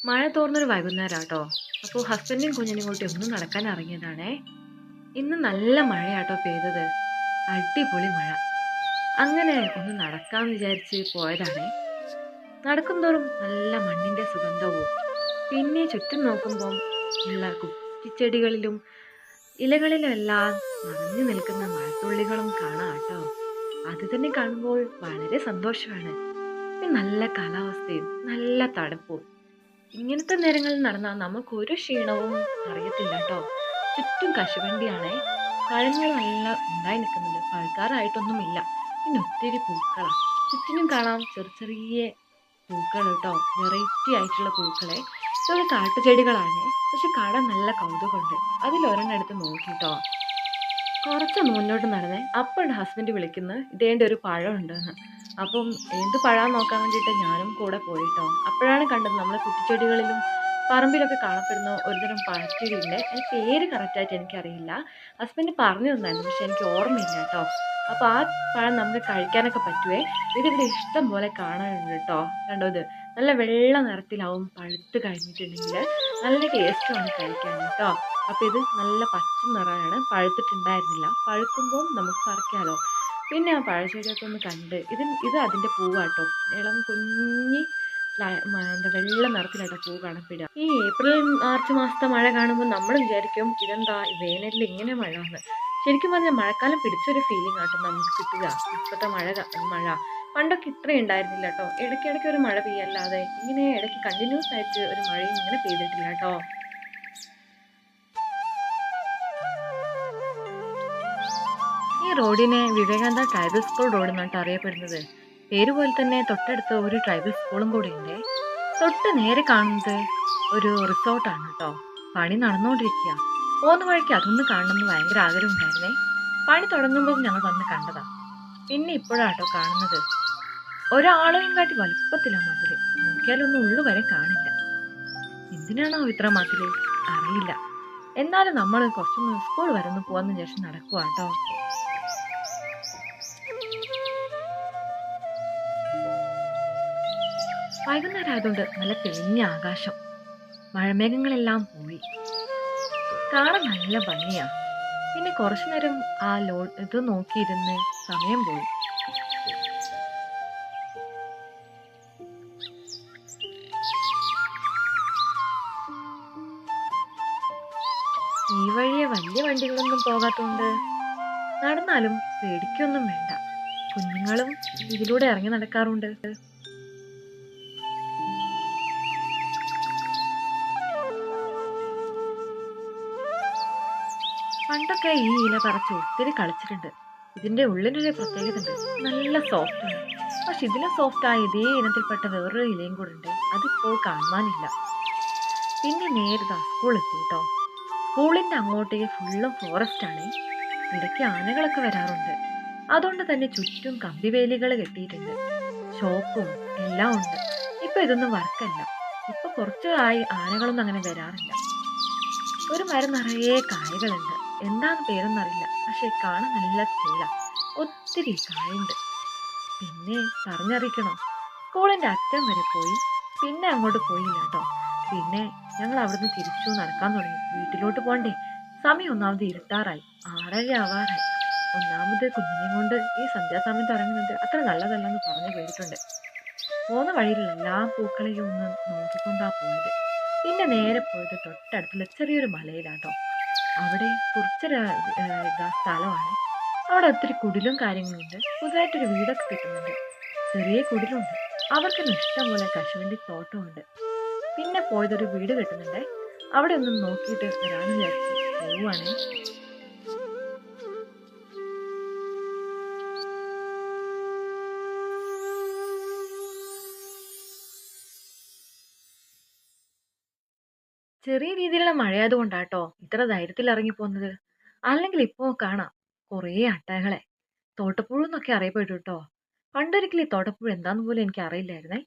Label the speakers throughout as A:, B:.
A: മഴ തോർന്നൊരു വൈകുന്നേരാട്ടോ. അപ്പോൾ ഹസ്ബൻഡും കുഞ്ഞിനും കൂട്ടി ഒന്ന് നടക്കാൻ ഇറങ്ങിയതാണേ. ഇന്ന് നല്ല മഴയാട്ടോ പെയ്തത്. അടിപൊളി മഴ. അങ്ങനെ ഒന്ന് നടക്കാന്ന് വിചാരിച്ച് പോയതാണേ. നടക്കുന്തോറും നല്ല മണ്ണിന്റെ സുഗന്ധവും പിന്നെ ചുറ്റും നോക്കുമ്പം ഉള്ള കുറ്റിച്ചെടികളിലും ഇലകളിലും എല്ലാം നിറഞ്ഞു നിൽക്കുന്ന മഴത്തുള്ളികളും കാണാം കേട്ടോ. അത് തന്നെ കാണുമ്പോൾ വളരെ സന്തോഷമാണ്. പിന്നെ നല്ല കാലാവസ്ഥയും നല്ല തണുപ്പും. ഇങ്ങനത്തെ നേരങ്ങളിൽ നടന്നാൽ നമുക്കൊരു ക്ഷീണവും അറിയത്തില്ല കേട്ടോ. ചുറ്റും കശുവണ്ടിയാണേ. പഴങ്ങൾ നല്ല ഉണ്ടായി നിൽക്കുന്നുണ്ട്, പഴുക്കാറായിട്ടൊന്നുമില്ല. പിന്നെ ഒത്തിരി പൂക്കളാ. ചുറ്റിനും കാണാം ചെറിയ ചെറിയ പൂക്കൾ കേട്ടോ, വെറൈറ്റി ആയിട്ടുള്ള പൂക്കളെ. ഇതൊക്കെ കാട്ടുചെടികളാണ്, പക്ഷെ കാണാൻ നല്ല കൗതുകമുണ്ട്. അതിലൊരെണ്ണം എടുത്ത് നോക്കിട്ടോ. കുറച്ച് മുന്നോട്ട് നടന്നേ, അപ്പോൾ ഹസ്ബൻഡ് വിളിക്കുന്നു ഇതേണ്ട ഒരു പഴം ഉണ്ടെന്ന്. അപ്പം എന്ത് പഴം നോക്കാൻ വേണ്ടിയിട്ട് ഞാനും കൂടെ പോയിട്ടോ. അപ്പോഴാണ് കണ്ടത് നമ്മളെ കുറ്റിച്ചെടികളിലും പറമ്പിലൊക്കെ കാണപ്പെടുന്ന ഒരുതരം പഴച്ചെടിയുണ്ട്. അതിന് പേര് കറക്റ്റായിട്ട് എനിക്കറിയില്ല. ഹസ്ബൻഡ് പറഞ്ഞു തന്നായിരുന്നു, പക്ഷെ എനിക്ക് ഓർമ്മയില്ല കേട്ടോ. അപ്പോൾ ആ പഴം നമുക്ക് കഴിക്കാനൊക്കെ പറ്റുവേ. ഇതിവിടെ ഇഷ്ടം പോലെ കാണാനുണ്ട് കേട്ടോ. കണ്ടോ, ഇത് നല്ല വെള്ള നിറത്തിലാവും പഴുത്ത് കഴിഞ്ഞിട്ടുണ്ടെങ്കിൽ. നല്ല ടേസ്റ്റുമാണ് കഴിക്കാൻ കേട്ടോ. അപ്പോൾ ഇത് നല്ല പച്ച നിറമാണ്, പഴുത്തിട്ടുണ്ടായിരുന്നില്ല. പഴുക്കുമ്പോൾ നമുക്ക് പറിക്കാലോ. പിന്നെ ആ പഴച്ചെടിയൊക്കെ ഒന്ന് കണ്ട്, ഇത് അതിൻ്റെ പൂവാട്ടോ. ഇളം കുഞ്ഞി എന്താ വെള്ള നിറത്തിലാട്ടോ പൂ കാണപ്പെടുക. ഈ ഏപ്രിൽ മാർച്ച് മാസത്തെ മഴ കാണുമ്പോൾ നമ്മൾ വിചാരിക്കും ഇതെന്താ വേനലിൽ ഇങ്ങനെ മഴ എന്ന്. ശരിക്കും പറഞ്ഞാൽ മഴക്കാലം പിടിച്ചൊരു ഫീലിംഗ് ആട്ടോ നമുക്ക് കിട്ടുക ഇപ്പോഴത്തെ മഴ. പണ്ടൊക്കെ ഇത്ര ഉണ്ടായിരുന്നില്ല കേട്ടോ. ഇടയ്ക്കിടയ്ക്ക് ഒരു മഴ പെയ്യല്ലാതെ ഇങ്ങനെ ഇടയ്ക്ക് കണ്ടിന്യൂസ് ആയിട്ട് ഒരു മഴയും ഇങ്ങനെ പെയ്തിട്ടില്ല കേട്ടോ. ഈ റോഡിനെ വിവേകാനന്ദ ട്രൈബൽ സ്കൂൾ റോഡ് എന്നാണ് അറിയപ്പെടുന്നത്. പേര് പോലെ തന്നെ തൊട്ടടുത്ത് ഒരു ട്രൈബൽ സ്കൂളും കൂടി ഉണ്ട്. തൊട്ട് നേരെ കാണുന്നത് ഒരു റിസോർട്ടാണ് കേട്ടോ. പണി നടന്നുകൊണ്ടിരിക്കുക. പോകുന്ന വഴിക്ക് അതൊന്ന് കാണണമെന്ന് ഭയങ്കര ആഗ്രഹം ഉണ്ടായിരുന്നേ. പണി തുടങ്ങുമ്പോൾ ഞങ്ങൾ വന്ന് കണ്ടതാ. പിന്നെ ഇപ്പോഴാട്ടോ കാണുന്നത്. ഒരാളെയും കാട്ടി വലുപ്പത്തിലാ മതില്. നോക്കിയാലൊന്നും ഉള്ളു വരെ കാണില്ല. എന്തിനാണോ ഇത്ര മതില് അറിയില്ല. എന്നാലും നമ്മൾ കുറച്ചൊന്ന് സ്കൂൾ വരെ ഒന്ന് പോവാന്ന് വിചാരിച്ച് നടക്കുക കേട്ടോ. വൈകുന്നേരം ആയതുകൊണ്ട് നല്ല തെളിഞ്ഞ ആകാശം. മഴമേഘങ്ങളെല്ലാം പോയി. കാണാൻ നല്ല ഭംഗിയാ. പിന്നെ കുറച്ചു നേരം ആ ഇത് നോക്കിയിരുന്ന് സമയം പോയി. ഈ വഴിയെ വലിയ വണ്ടികളൊന്നും പോകാത്തോണ്ട് നടന്നാലും പേടിക്കൊന്നും വേണ്ട. കുഞ്ഞുങ്ങളും ഇതിലൂടെ ഇറങ്ങി നടക്കാറുണ്ട്. പണ്ടൊക്കെ ഈ ഇല പറിച്ച് ഒത്തിരി കളിച്ചിട്ടുണ്ട്. ഇതിന്റെ ഉള്ളിലൊരു പ്രത്യേകത ഉണ്ട്, നല്ല സോഫ്റ്റ് ആണ്. പക്ഷെ ഇതിലും സോഫ്റ്റ് ആയ ഇതേ ഇനത്തിൽപ്പെട്ട വേറൊരു ഇലയും കൂടെ ഉണ്ട്, അതിപ്പോൾ കാണാനില്ല. പിന്നെ നേരിതാ സ്കൂൾ എത്തി കേട്ടോ. സ്കൂളിന്റെ അങ്ങോട്ടേക്ക് ഫുള്ളും ഫോറസ്റ്റ് ആണ്. ഇടയ്ക്ക് ആനകളൊക്കെ വരാറുണ്ട്. അതുകൊണ്ട് തന്നെ ചുറ്റും കമ്പിവേലികൾ കെട്ടിയിട്ടുണ്ട്. ഷോപ്പും എല്ലാം ഉണ്ട്. ഇപ്പൊ ഇതൊന്നും വർക്കല്ല. ഇപ്പൊ കുറച്ചായി ആനകളൊന്നും അങ്ങനെ വരാറില്ല. ഒരു മരം നിറയെ കായകളുണ്ട്. എന്താന്ന് പേരൊന്നറിയില്ല, പക്ഷെ കാണാൻ നല്ല ചേല. ഒത്തിരി കായുണ്ട്. പിന്നെ പറഞ്ഞറിയിക്കണോ, സ്കൂളിന്റെ അറ്റം വരെ പോയി. പിന്നെ അങ്ങോട്ട് പോയില്ല കേട്ടോ. പിന്നെ ഞങ്ങൾ അവിടുന്ന് തിരിച്ചു നടക്കാൻ തുടങ്ങി. വീട്ടിലോട്ട് പോണ്ടേ, സമയം ഒന്നാമത് ഇരുട്ടാറായി. 6:30 ആവാറായി. ഒന്നാമത് കുഞ്ഞിനെ കൊണ്ട് ഈ സന്ധ്യാസമയത്ത് ഇറങ്ങുന്നത് അത്ര നല്ലതല്ലെന്ന് പറഞ്ഞു കേട്ടിട്ടുണ്ട്. പോകുന്ന വഴിയിലുള്ള എല്ലാ പൂക്കളെയും ഒന്ന് നോക്കിക്കൊണ്ടാ പോയത്. പിന്നെ നേരെ പോയത് തൊട്ടടുത്തുള്ള ചെറിയൊരു മലയിലാട്ടോ. അവിടെ കുറച്ചൊരു സ്ഥലമാണ്. അവിടെ ഒത്തിരി കുടിലും കാര്യങ്ങളുണ്ട്. പുതുതായിട്ടൊരു വീടൊക്കെ കിട്ടുന്നുണ്ട്. ചെറിയ കുടിലുണ്ട്. അവർക്കൊന്നും ഇഷ്ടം പോലെ കശുവണ്ടി തോട്ടമുണ്ട്. പിന്നെ പോയതൊരു വീട് കിട്ടുന്നുണ്ടേ. അവിടെ ഒന്നും നോക്കിയിട്ട് വരാന്ന് വിചാരിച്ചു പോവുകയാണേ. ചെറിയ രീതിയിലുള്ള മഴയായതുകൊണ്ടാട്ടോ ഇത്ര ധൈര്യത്തിൽ ഇറങ്ങിപ്പോകുന്നത്. അല്ലെങ്കിൽ ഇപ്പോ കാണാം കുറേ അട്ടകളെ. തോട്ടപ്പുഴു എന്നൊക്കെ അറിയപ്പെട്ടു കേട്ടോ. പണ്ടൊരിക്കലും ഈ തോട്ടപ്പുഴു എന്താന്ന് പോലും എനിക്ക് അറിയില്ലായിരുന്നേ.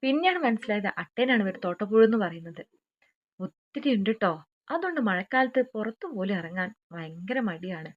A: പിന്നെയാണ് മനസ്സിലായത് അട്ടേനാണ് ഇവർ തോട്ടപ്പുഴു എന്ന് പറയുന്നത്. ഒത്തിരി ഉണ്ട് കേട്ടോ. അതുകൊണ്ട് മഴക്കാലത്ത് പുറത്തു പോലും ഇറങ്ങാൻ ഭയങ്കര മടിയാണ്.